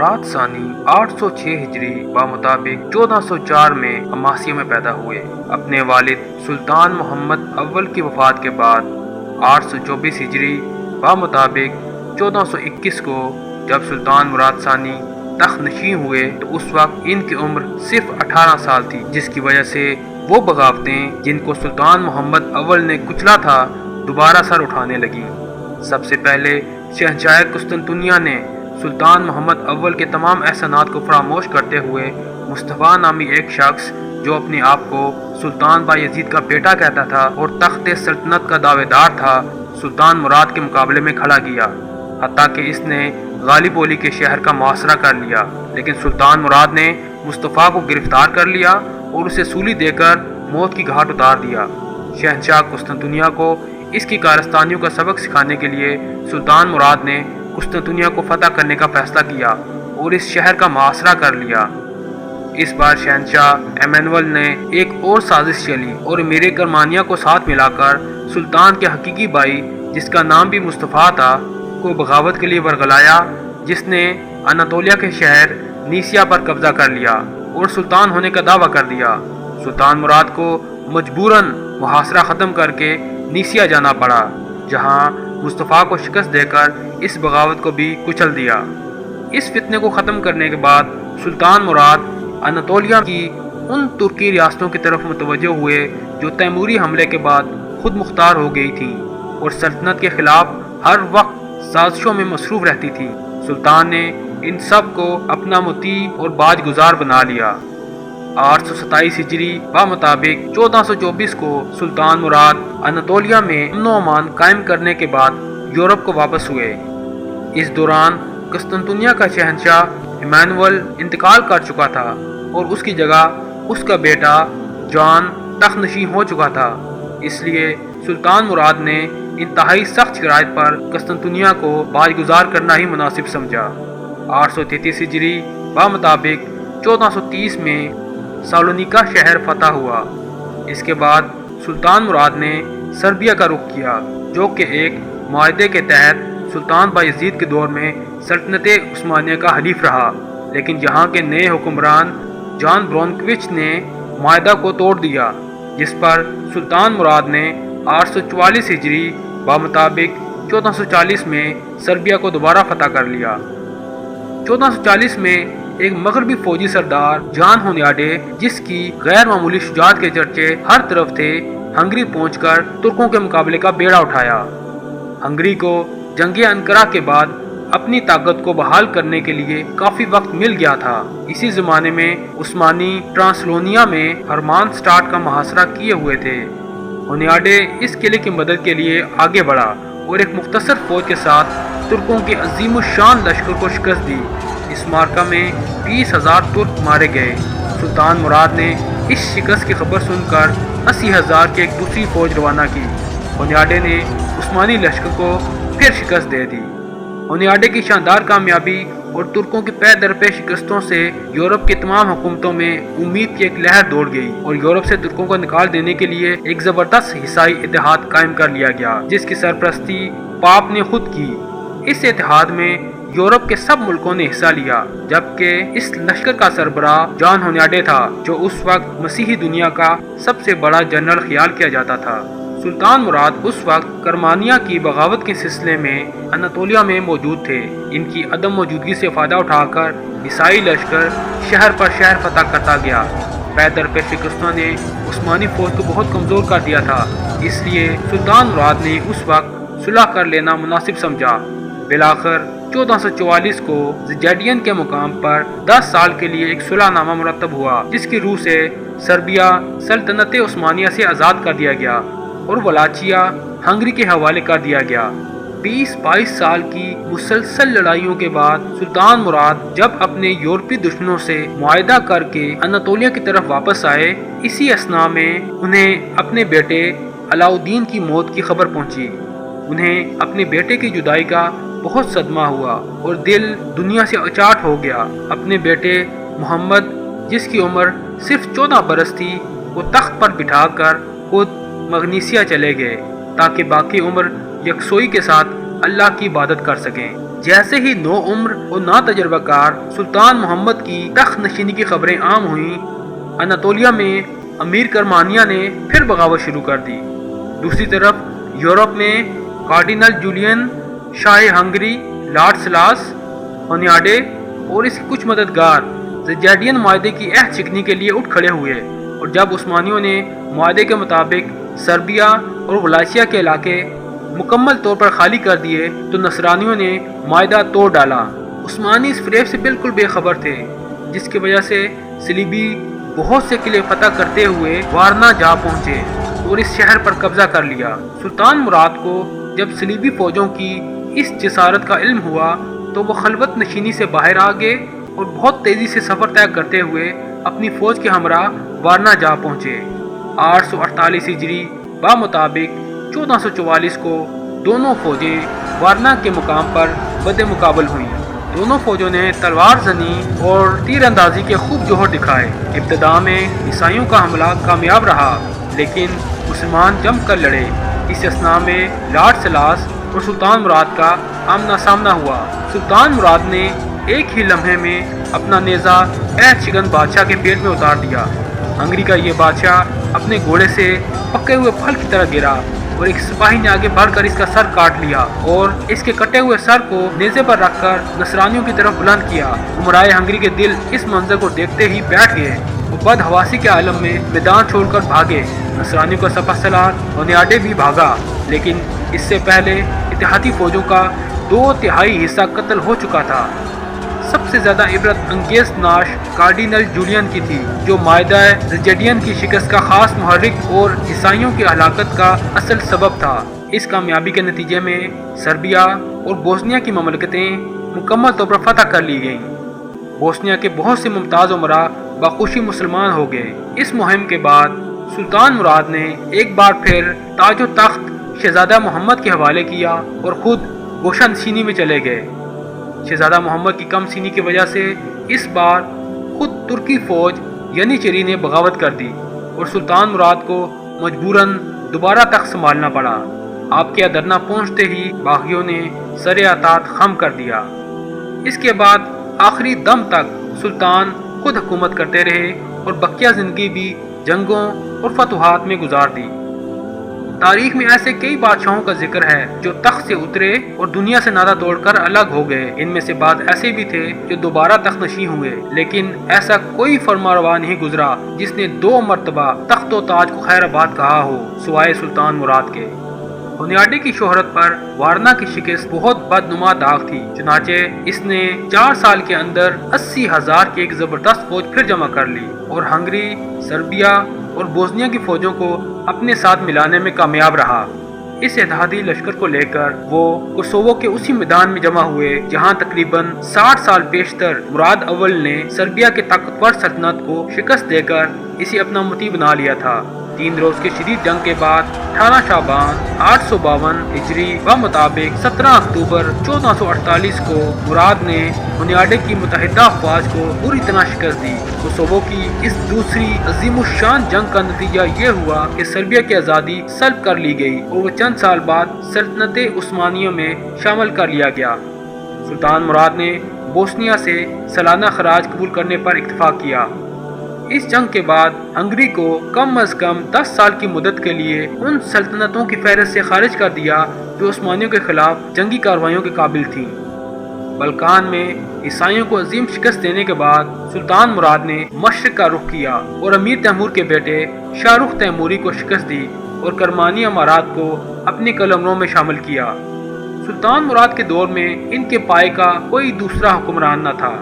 مراد ثانی 806 ہجری بمطابق 1404 میں عماسیہ میں پیدا ہوئے۔ اپنے والد سلطان محمد اول کی وفات کے بعد 824 ہجری بمطابق 1421 کو جب سلطان مراد ثانی تخت نشین ہوئے تو اس وقت ان کی عمر صرف 18 سال تھی، جس کی وجہ سے وہ بغاوتیں جن کو سلطان محمد اول نے کچلا تھا دوبارہ سر اٹھانے لگیں۔ سب سے پہلے شہنشاہ قسطنطنیہ نے سلطان محمد اول کے تمام احسانات کو فراموش کرتے ہوئے مصطفیٰ نامی ایک شخص جو اپنے آپ کو سلطان بایزید کا بیٹا کہتا تھا اور تخت سلطنت کا دعوے دار تھا، سلطان مراد کے مقابلے میں کھڑا کیا، حتیٰ کہ اس نے غالب اولی کے شہر کا محاصرہ کر لیا۔ لیکن سلطان مراد نے مصطفیٰ کو گرفتار کر لیا اور اسے سولی دے کر موت کی گھاٹ اتار دیا۔ شہنشاہ قسطنطنیہ کو اس کی کارستانیوں کا سبق سکھانے کے لیے سلطان مراد نے قسطنطنیہ کو فتح کرنے کا فیصلہ کیا اور اس شہر کا محاصرہ کر لیا۔ اس بار شہنشاہ ایمانوئل نے ایک اور سازش چلی اور امیر کرمانیہ کو ساتھ ملا کر سلطان کے حقیقی بھائی جس کا نام بھی مصطفیٰ تھا کو بغاوت کے لیے ورگلایا، جس نے اناطولیہ کے شہر نیسیا پر قبضہ کر لیا اور سلطان ہونے کا دعویٰ کر دیا۔ سلطان مراد کو مجبوراً محاصرہ ختم کر کے نیسیا جانا پڑا، جہاں مصطفیٰ کو شکست دے کر اس بغاوت کو بھی کچل دیا۔ اس فتنے کو ختم کرنے کے بعد سلطان مراد اناطولیہ کی ان ترکی ریاستوں کی طرف متوجہ ہوئے جو تیموری حملے کے بعد خود مختار ہو گئی تھیں اور سلطنت کے خلاف ہر وقت سازشوں میں مصروف رہتی تھیں۔ سلطان نے ان سب کو اپنا مطیع اور باج گزار بنا لیا۔ 827 ہجری بمطابق 1424 کو سلطان مراد اناطولیہ میں امن و امان قائم کرنے کے بعد یورپ کو واپس ہوئے۔ اس دوران قسطنطنیہ کا شہنشاہ ایمانوئل انتقال کر چکا تھا اور اس کی جگہ اس کا بیٹا جان تخت نشین ہو چکا تھا، اس لیے سلطان مراد نے انتہائی سخت شرائط پر قسطنطنیہ کو باج گزار کرنا ہی مناسب سمجھا۔ 833 ہجری بمطابق 1430 میں سالونیکا شہر فتح ہوا۔ اس کے بعد سلطان مراد نے سربیا کا رخ کیا، جو کہ ایک معاہدے کے تحت سلطان بایزید کے دور میں سلطنت عثمانیہ کا حلیف رہا، لیکن یہاں کے نئے حکمران جان برونکوچ نے معاہدہ کو توڑ دیا، جس پر سلطان مراد نے 844 ہجری بمطابق 1440 میں سربیا کو دوبارہ فتح کر لیا۔ 1440 میں ایک مغربی فوجی سردار جان ہونیاڈے، جس کی غیر معمولی شجاعت کے چرچے ہر طرف تھے، ہنگری پہنچ کر ترکوں کے مقابلے کا بیڑا اٹھایا۔ ہنگری کو جنگ انقرہ کے بعد اپنی طاقت کو بحال کرنے کے لیے کافی وقت مل گیا تھا۔ اسی زمانے میں عثمانی ٹرانسلونیا میں ہرمان اسٹاڈ کا محاصرہ کیے ہوئے تھے۔ ہونیاڈے اس قلعے کی مدد کے لیے آگے بڑھا اور ایک مختصر فوج کے ساتھ ترکوں کے عظیم الشان لشکر کو شکست دی۔ اس معرکہ میں 20,000 ترک مارے گئے۔ سلطان مراد نے اس شکست کی خبر سن کر 80,000 کی ایک دوسری فوج روانہ کی۔ ہونیاڈے نے عثمانی لشکر کو پھر شکست دے دی۔ ہونیاڈے کی شاندار کامیابی اور ترکوں کی پے در پے شکستوں سے یورپ کی تمام حکومتوں میں امید کی ایک لہر دوڑ گئی اور یورپ سے ترکوں کو نکال دینے کے لیے ایک زبردست عیسائی اتحاد قائم کر لیا گیا، جس کی سرپرستی پاپ نے خود کی۔ اس اتحاد میں یورپ کے سب ملکوں نے حصہ لیا، جبکہ اس لشکر کا سربراہ جان ہونیاڈے تھا، جو اس وقت مسیحی دنیا کا سب سے بڑا جنرل خیال کیا جاتا تھا۔ سلطان مراد اس وقت کرمانیہ کی بغاوت کے سلسلے میں اناطولیہ میں موجود تھے۔ ان کی عدم موجودگی سے فائدہ اٹھا کر عیسائی لشکر شہر پر شہر فتح کرتا گیا۔ پے در پے شکستوں نے عثمانی فوج کو بہت کمزور کر دیا تھا، اس لیے سلطان مراد نے اس وقت صلح کر لینا مناسب سمجھا۔ بالآخر 1444 کو زیجیڈین کے مقام پر 10 سال کے لیے ایک صلح نامہ مرتب ہوا، جس کی روح سے سربیا سلطنت عثمانیہ سے آزاد کر دیا گیا اور ولاچیا ہنگری کے حوالے کر دیا گیا۔ 20-22 سال کی مسلسل لڑائیوں کے بعد سلطان مراد جب اپنے یورپی دشمنوں سے معاہدہ کر کے اناطولیہ کی طرف واپس آئے، اسی اثناء میں انہیں اپنے بیٹے علاؤالدین کی موت کی خبر پہنچی۔ انہیں اپنے بیٹے کی جدائی کا بہت صدمہ ہوا اور دل دنیا سے اچاٹ ہو گیا۔ اپنے بیٹے محمد، جس کی عمر صرف 14 برس تھی، کو تخت پر بٹھا کر خود مغنیسیہ چلے گئے تاکہ باقی عمر یکسوئی کے ساتھ اللہ کی عبادت کر سکیں۔ جیسے ہی نو عمر اور نا تجربہ کار سلطان محمد کی تخت نشینی کی خبریں عام ہوئیں، اناتولیا میں امیر کرمانیہ نے پھر بغاوت شروع کر دی۔ دوسری طرف یورپ میں کارڈینل جولین، شاہ ہنگری لارڈ سلاس ہونیاڈے اور اس کے کچھ مددگار زیجیڈین معاہدے کی عہد شکنی کے لیے اٹھ کھڑے ہوئے، اور جب عثمانیوں نے معاہدے کے مطابق سربیا اور ولاچیا کے علاقے مکمل طور پر خالی کر دیے تو نصرانیوں نے معاہدہ توڑ ڈالا۔ عثمانی اس فریب سے بالکل بے خبر تھے، جس کی وجہ سے صلیبی بہت سے قلعے فتح کرتے ہوئے وارنا جا پہنچے اور اس شہر پر قبضہ کر لیا۔ سلطان مراد کو جب صلیبی فوجوں کی اس جسارت کا علم ہوا تو وہ خلوت نشینی سے باہر آ گئے اور بہت تیزی سے سفر طے کرتے ہوئے اپنی فوج کے ہمراہ وارنا جا پہنچے۔ 848 ہجری بمطابق 1444 کو دونوں فوجیں وارنا کے مقام پر بد مقابل ہوئیں۔ دونوں فوجوں نے تلوار زنی اور تیر اندازی کے خوب جوہر دکھائے۔ ابتدا میں عیسائیوں کا حملہ کامیاب رہا، لیکن مسلمان جم کر لڑے۔ اس اثناء میں لارڈ سلاس اور سلطان مراد کا آمنا سامنا ہوا۔ سلطان مراد نے ایک ہی لمحے میں اپنا نیزہ عہد شکن بادشاہ کے پیٹ میں اتار دیا۔ ہنگری کا یہ بادشاہ اپنے گھوڑے سے پکے ہوئے پھل کی طرح گرا اور ایک سپاہی نے آگے بڑھ کر اس کا سر کاٹ لیا اور اس کے کٹے ہوئے سر کو نیزے پر رکھ کر نصرانیوں کی طرف بلند کیا۔ امرائے ہنگری کے دل اس منظر کو دیکھتے ہی بیٹھ گئے۔ وہ بدحواسی کے عالم میں میدان چھوڑ کر بھاگے۔ نصرانیوں کا سپہ سالار ہونیاڈے بھی بھاگا، لیکن اس سے پہلے اتحادی فوجوں کا 2/3 حصہ قتل ہو چکا تھا۔ سب سے زیادہ عبرت انگیز ناش کارڈینل جولین کی تھی، جو معاہدہ زیجیڈین کی شکست کا خاص محرک اور عیسائیوں کی ہلاکت کا اصل سبب تھا۔ اس کامیابی کے نتیجے میں سربیا اور بوسنیا کی مملکتیں مکمل طور پر فتح کر لی گئیں۔ بوسنیا کے بہت سے ممتاز امراء بخوشی مسلمان ہو گئے۔ اس مہم کے بعد سلطان مراد نے ایک بار پھر تاج و تخت شہزادہ محمد کے حوالے کیا اور خود گوشہ نشینی میں چلے گئے۔ شہزادہ محمد کی کم سینی کی وجہ سے اس بار خود ترکی فوج ینیچری نے بغاوت کر دی اور سلطان مراد کو مجبوراً دوبارہ تخت سنبھالنا پڑا۔ آپ کے ادرنا پہنچتے ہی باغیوں نے سر اطاعت خم کر دیا۔ اس کے بعد آخری دم تک سلطان خود حکومت کرتے رہے اور بقیہ زندگی بھی جنگوں اور فتوحات میں گزار دی۔ تاریخ میں ایسے کئی بادشاہوں کا ذکر ہے جو تخت سے اترے اور دنیا سے ناطہ توڑ کر الگ ہو گئے۔ ان میں سے بعض ایسے بھی تھے جو دوبارہ تخت نشین ہوئے، لیکن ایسا کوئی فرمانروا نہیں گزرا جس نے 2 مرتبہ تخت و تاج کو خیر آباد کہا ہو سوائے سلطان مراد کے۔ ہونیاڈے کی شہرت پر وارنا کی شکست بہت بدنما داغ تھی، چنانچہ اس نے 4 سال کے اندر 80,000 کی ایک زبردست فوج پھر جمع کر لی اور ہنگری، سربیا اور بوسنیا کی فوجوں کو اپنے ساتھ ملانے میں کامیاب رہا۔ اس اتحادی لشکر کو لے کر وہ کوسوو کے اسی میدان میں جمع ہوئے جہاں تقریباً 60 سال پیشتر مراد اول نے سربیا کے طاقتور سلطنت کو شکست دے کر اسے اپنا مطیع بنا لیا تھا۔ 3 روز کی شدید جنگ کے بعد 18 شعبان 852 ہجری بمطابق 17 اکتوبر 1448 کو مراد نے ہونیاڈے کی متحدہ افواج کو پوری طرح شکست دی۔ کوسوو کی اس دوسری عظیم الشان جنگ کا نتیجہ یہ ہوا کہ سربیا کی آزادی سلب کر لی گئی اور وہ چند سال بعد سلطنت عثمانیہ میں شامل کر لیا گیا۔ سلطان مراد نے بوسنیا سے سالانہ خراج قبول کرنے پر اتفاق کیا۔ اس جنگ کے بعد ہنگری کو کم از کم 10 سال کی مدت کے لیے ان سلطنتوں کی فہرست سے خارج کر دیا جو عثمانیوں کے خلاف جنگی کارروائیوں کے قابل تھیں۔ بلکان میں عیسائیوں کو عظیم شکست دینے کے بعد سلطان مراد نے مشرق کا رخ کیا اور امیر تیمور کے بیٹے شاہ رخ تیموری کو شکست دی اور کرمانی امارات کو اپنے قلمروں میں شامل کیا۔ سلطان مراد کے دور میں ان کے پائے کا کوئی دوسرا حکمران نہ تھا۔